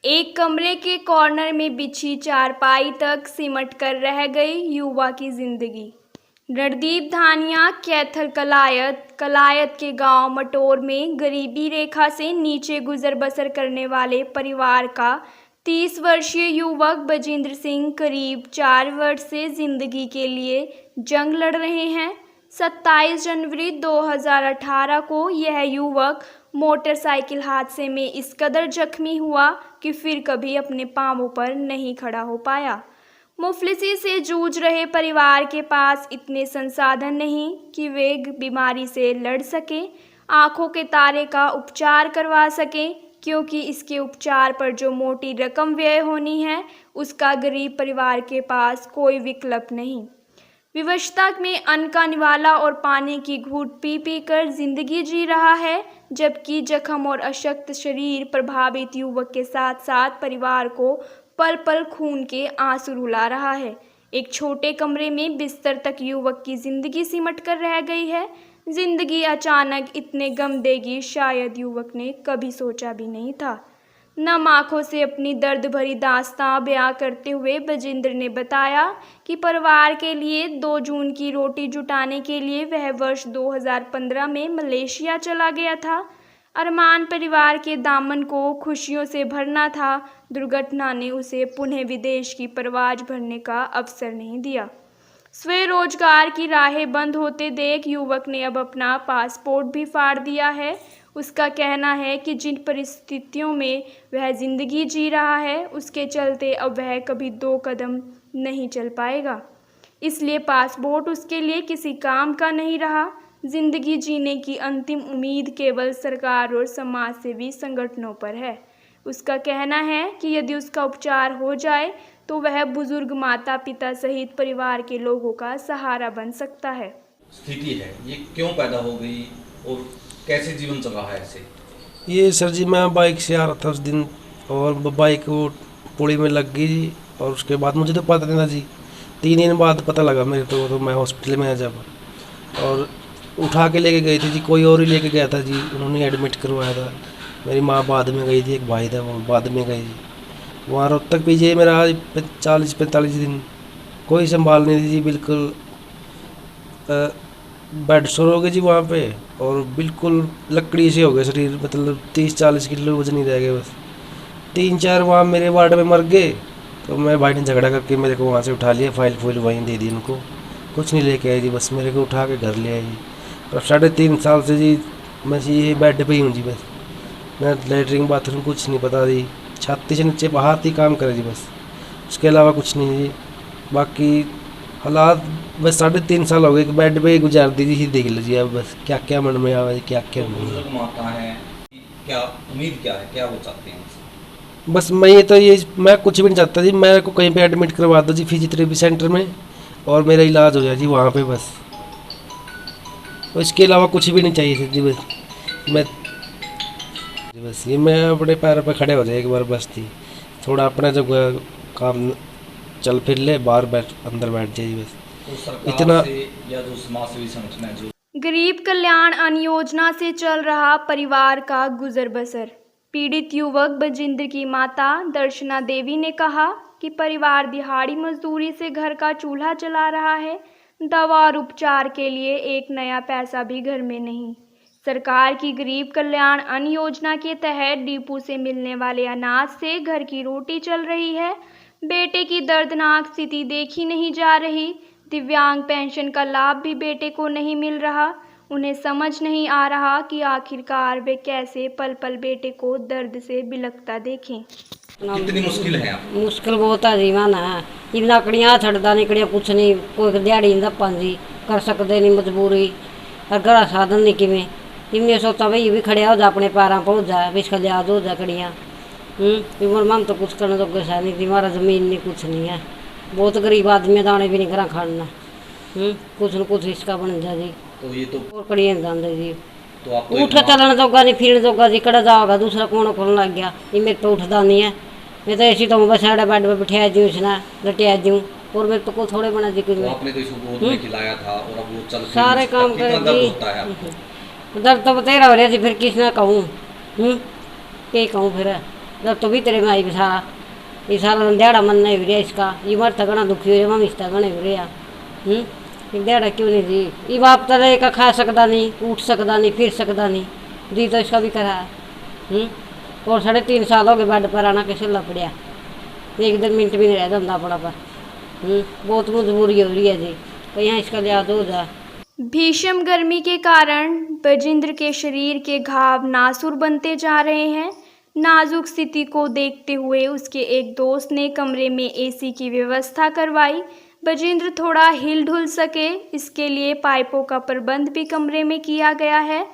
एक कमरे के कॉर्नर में बिछी चारपाई तक सिमट कर रह गई युवा की जिंदगी। रणदीप धानिया कैथल कलायत के गांव मटोर में गरीबी रेखा से नीचे गुजर बसर करने वाले परिवार का 30 वर्षीय युवक बजिंदर सिंह करीब 4 वर्ष से जिंदगी के लिए जंग लड़ रहे हैं। 27 जनवरी 2018 को यह युवक मोटरसाइकिल हादसे में इस कदर जख्मी हुआ कि फिर कभी अपने पांवों पर नहीं खड़ा हो पाया। मुफलिसी से जूझ रहे परिवार के पास इतने संसाधन नहीं कि वे बीमारी से लड़ सके, आंखों के तारे का उपचार करवा सके, क्योंकि इसके उपचार पर जो मोटी रकम व्यय होनी है उसका गरीब परिवार के पास कोई विकल्प नहीं। विवशता में अन्न का निवाला और पानी की घूंट पी पी कर जिंदगी जी रहा है, जबकि जख्म और अशक्त शरीर प्रभावित युवक के साथ साथ परिवार को पल पल खून के आंसू रुला रहा है। एक छोटे कमरे में बिस्तर तक युवक की जिंदगी सिमट कर रह गई है। जिंदगी अचानक इतने गम देगी शायद युवक ने कभी सोचा भी नहीं था। नम आंखों से अपनी दर्द भरी दास्तां बयां करते हुए बजिंदर ने बताया कि परिवार के लिए 2 जून की रोटी जुटाने के लिए वह वर्ष 2015 में मलेशिया चला गया था। अरमान परिवार के दामन को खुशियों से भरना था। दुर्घटना ने उसे पुनः विदेश की परवाज भरने का अवसर नहीं दिया। स्वरोजगार की राहें बंद होते देख युवक ने अब अपना पासपोर्ट भी फाड़ दिया है। उसका कहना है कि जिन परिस्थितियों में वह जिंदगी जी रहा है उसके चलते अब वह कभी 2 कदम नहीं चल पाएगा, इसलिए पासपोर्ट उसके लिए किसी काम का नहीं रहा। जिंदगी जीने की अंतिम उम्मीद केवल सरकार और समाज सेवी संगठनों पर है। उसका कहना है कि यदि उसका उपचार हो जाए तो वह बुजुर्ग माता पिता सहित परिवार के लोगों का सहारा बन सकता है। स्थिति है ये क्यों पैदा हो गई और कैसे जीवन चल रहा है ऐसे? ये सर जी मैं बाइक से आ रहा था उस दिन और बाइक वो पुली में लग गई जी, और उसके बाद मुझे तो पता नहीं था जी। 3 दिन बाद पता लगा मेरे तो मैं हॉस्पिटल में जब और उठा के लेके गए थे जी, कोई और ही लेके गया था जी, उन्होंने एडमिट करवाया था। मेरी माँ बाद में गई थी, एक भाई था वो बाद में गई जी। वहाँ रोहतक पीछे मेरा 40-45 दिन कोई संभाल नहीं थी जी, बिल्कुल बेड सोर हो गए जी वहाँ पे, और बिल्कुल लकड़ी से हो गए शरीर, मतलब 30-40 किलो वजन ही रह गए बस। 3-4 वहाँ मेरे वार्ड में मर गए, तो मेरे भाई ने झगड़ा करके मेरे को वहाँ से उठा लिया, फाइल फूल वहीं दे दी उनको, कुछ नहीं लेके आए जी, बस मेरे को उठा के घर ले आए जी। और 3.5 साल से जी मैं ये बेड पे ही हूँ जी, बस मैं लेटरिन बाथरूम कुछ नहीं पता जी, छाती से नीचे हाथ ही काम करे जी, बस उसके अलावा कुछ नहीं जी। बाकी हालात बस 3.5 साल हो गए कि बेड पे ही गुजार दीजिए, देख लीजिए अब बस क्या क्या मन में आवा क्या क्या नहीं। बुजुर्ग माता है, क्या उम्मीद क्या है, क्या वो चाहते हैं? बस मैं कुछ भी नहीं चाहता जी, मेरे को कहीं पे एडमिट करवा दो जी फिजियोथेरेपी सेंटर में, और मेरा इलाज हो जाए जी वहाँ पे बस, और इसके अलावा कुछ भी नहीं चाहिए जी। बस मैं अपने पैरों पे खड़े हो जाए एक बार बस थी, थोड़ा अपना जब काम चल फिर ले, बाहर अंदर बैठ जाए बस, तो इतना। या जो समाज सेवी संगठन है जो गरीब कल्याण अन्न योजना से चल रहा परिवार का गुजर बसर। पीड़ित युवक बजिंदर की माता दर्शना देवी ने कहा कि परिवार दिहाड़ी मजदूरी से घर का चूल्हा चला रहा है। दवा और उपचार के लिए एक नया पैसा भी घर में नहीं। सरकार की गरीब कल्याण अन्न योजना के तहत डिपो से मिलने वाले अनाज से घर की रोटी चल रही है। बेटे की दर्दनाक स्थिति देखी नहीं जा रही। दिव्यांग पेंशन का लाभ भी बेटे को नहीं मिल रहा। उन्हें समझ नहीं आ रहा कि आखिरकार वे कैसे पल पल बेटे को दर्द से बिलखता देखें। कितनी मुश्किल है? मुश्किल बहुत है जीवन है, इन लकड़ियाँ छड़दा निकलिया कुछ नहीं, कोई दिहाड़ी नहीं पाँजी कर सकते नहीं, मजबूरी और घर साधन नहीं किमें। इनने सोचा भाई भी खड़े हो जा, अपने पैरों पर हो जाए, भी इसका लिहाज हो जाए कड़ियाँ। उम्र मन तो कुछ करने तो कैसा नहीं थी, हमारा ज़मीन नहीं कुछ नहीं है, बहुत गरीब आदमी दाने भी नहीं करा खाना, कुछ न कुछ इसका बन जाए जी। तो ये तो और कड़ियाँ दांदे जी, तो आप तो उठ चलना जोगा नहीं, फिरने जोगा जी, कड़ा जाओगा दूसरा कौन खोलने लग गया, ये मेरे पे उठता नहीं है। मैं तो ऐसी तो बस साढ़े बेड पर बिठाया दूँ, इसना लटिया दूँ, और मेरे को थोड़े बना जी कुछ। तो आपने तो इसको गोद में खिलाया था और अब वो चल सारे काम करे जी, है दर्द तो बतेरा हो रहा थी, फिर किसने कहूँ, क्या कहूँ फिर। जब तो भी तेरे में आई बिठा ये सारा दिन दिहाड़ा मन नहीं रहा इसका ये मरता गणा दुखी हो रहा मिसता गणे हो रहा दिहाड़ा क्यों नहीं दी ये बाप तरह का खा सकता नहीं उठ सकता नहीं फिर सकता नहीं दी तो इसका भी करा और 3.5 साल हो गए बेड पर आना कैसे ला पड़िया एक दिन मिनट भी नहीं रह जाता अपना पर बहुत मजबूरी हो रही है जी तो यहाँ इसका लिहाज हो जाए। भीषण गर्मी के कारण बजिंद्र के शरीर के घाव नासूर बनते जा रहे हैं। नाजुक स्थिति को देखते हुए उसके एक दोस्त ने कमरे में एसी की व्यवस्था करवाई। बजिंद्र थोड़ा हिल डुल सके इसके लिए पाइपों का प्रबंध भी कमरे में किया गया है।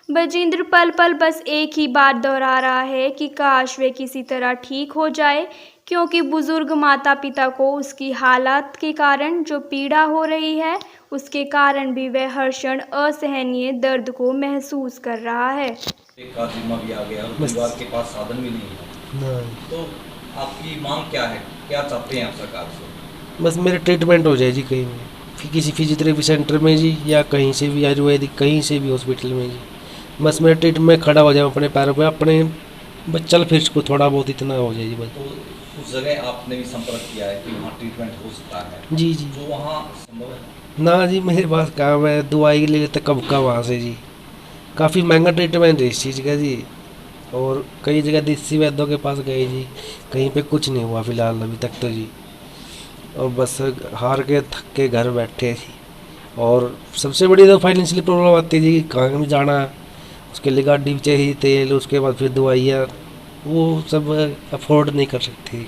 बजिंद्र पल पल बस एक ही बात दोहरा रहा है कि काश वे किसी तरह ठीक हो जाए, क्योंकि बुजुर्ग माता पिता को उसकी हालात के कारण जो पीड़ा हो रही है उसके कारण भी वह हर क्षण असहनीय दर्द को महसूस कर रहा है। एक का जिम्मा भी आ गया और परिवार के पास साधन भी नहीं है, तो आपकी मांग क्या है, क्या चाहते हैं आप सरकार से? बस मेरा ट्रीटमेंट हो जाए जी कहीं भी, किसी फिजियोथेरेपी सेंटर में जी या कहीं से भी आयुर्वेदिक कहीं से भी हॉस्पिटल में जी, बस मेरा ट्रीटमेंट खड़ा हो जाए अपने पैरों पे, अपने बस चल फिर को थोड़ा बहुत इतना हो जाए जी बस। तो उस जगह आपने भी संपर्क किया है कि वहाँ ट्रीटमेंट हो सकता है? जी जी जो वहाँ संभव है? ना जी मेरे पास काम है, दवाई के लिए तो कब का वहाँ से जी, काफ़ी महंगा ट्रीटमेंट है इस चीज़ का जी, और कई जगह देसी वैद्यों के पास गए जी, कहीं पे कुछ नहीं हुआ फिलहाल अभी तक तो जी, और बस हार के थक के घर बैठे जी। और सबसे बड़ी तो फाइनेंशियली प्रॉब्लम आती है जी, कहाँ भी जाना उसके लिए गाड़ी भी चाहिए, तेल, उसके बाद फिर दवाइयाँ, वो सब अफोर्ड नहीं कर सकते।